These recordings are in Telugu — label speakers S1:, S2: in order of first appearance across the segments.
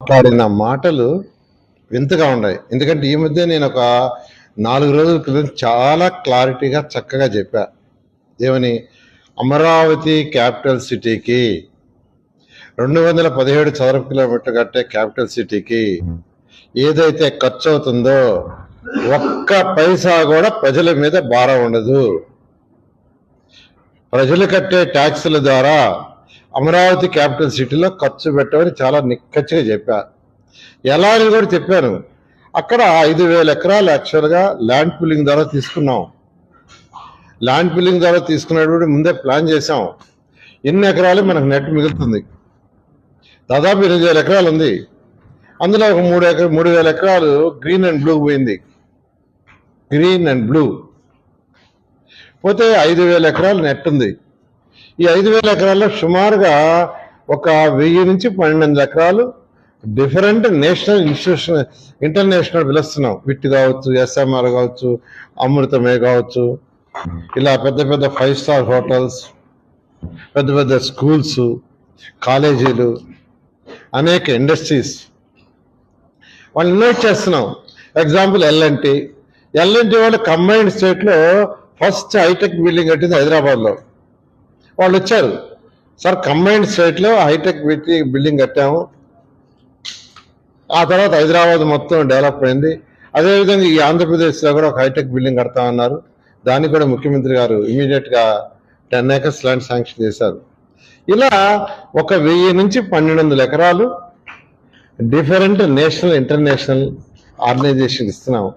S1: మాట్లాడిన మాటలు వింతగా ఉన్నాయి. ఎందుకంటే ఈ మధ్య నేను ఒక 4 రోజుల క్రితం చాలా క్లారిటీగా చక్కగా చెప్పా. ఏమని? అమరావతి క్యాపిటల్ సిటీకి 217 చదరపు కిలోమీటర్ కట్టే క్యాపిటల్ సిటీకి ఏదైతే ఖర్చు అవుతుందో ఒక్క పైసా కూడా ప్రజల మీద భారం ఉండదు. ప్రజలు కట్టే ట్యాక్సుల ద్వారా అమరావతి క్యాపిటల్ సిటీలో ఖర్చు పెట్టమని చాలా నిక్కచ్చిగా చెప్పా. ఎలా అని కూడా చెప్పాను. అక్కడ 5,000 ఎకరాలు యాక్చువల్గా ల్యాండ్ పూలింగ్ ద్వారా తీసుకున్నాం. ల్యాండ్ పూలింగ్ ద్వారా తీసుకున్నప్పుడు ముందే ప్లాన్ చేసాం. ఎన్ని ఎకరాలు మనకు నెట్ మిగులుతుంది? దాదాపు 8,000 ఎకరాలు ఉంది. అందులో ఒక 3,000 ఎకరాలు గ్రీన్ అండ్ బ్లూ పోయింది. గ్రీన్ అండ్ బ్లూ పోతే 5,000 ఎకరాలు నెట్ ఉంది. ఈ 5,000 ఎకరాల్లో సుమారుగా ఒక 1000 నుంచి 1200 ఎకరాలు డిఫరెంట్ నేషనల్ ఇన్స్టిట్యూషన్ ఇంటర్నేషనల్ పిలుస్తున్నాం. విట్ కావచ్చు, ఎస్ఎంఆర్ కావచ్చు, అమృతమే కావచ్చు, ఇలా పెద్ద పెద్ద 5 స్టార్ హోటల్స్, పెద్ద పెద్ద స్కూల్స్, కాలేజీలు, అనేక ఇండస్ట్రీస్ వాళ్ళు ఇన్వైట్ చేస్తున్నాం. ఎగ్జాంపుల్ ఎల్ఎన్టీ వాళ్ళు కంబైన్డ్ స్టేట్లో ఫస్ట్ హైటెక్ బిల్డింగ్ కట్టింది హైదరాబాద్లో. వాళ్ళు వచ్చారు, సార్ కంబైన్డ్ స్టేట్లో హైటెక్ బిల్డింగ్ కట్టాము, ఆ తర్వాత హైదరాబాద్ మొత్తం డెవలప్ అయింది. అదేవిధంగా ఈ ఆంధ్రప్రదేశ్లో కూడా ఒక హైటెక్ బిల్డింగ్ కడతామన్నారు. దానికి కూడా ముఖ్యమంత్రి గారు ఇమీడియట్గా 10 acres ల్యాండ్ శాంక్షన్ చేశారు. ఇలా ఒక 1000 నుంచి 1200 ఎకరాలు డిఫరెంట్ నేషనల్ ఇంటర్నేషనల్ ఆర్గనైజేషన్ ఇస్తున్నాం.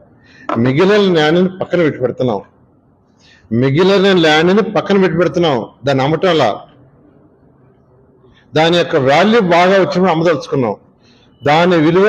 S1: మిగిలిన ల్యాండ్ని పక్కన పెట్టి పెడుతున్నాం. దాన్ని అమ్మటంలా దాని యొక్క వాల్యూ బాగా వచ్చినప్పుడు అమ్మదలుచుకున్నాం. దాని విలువ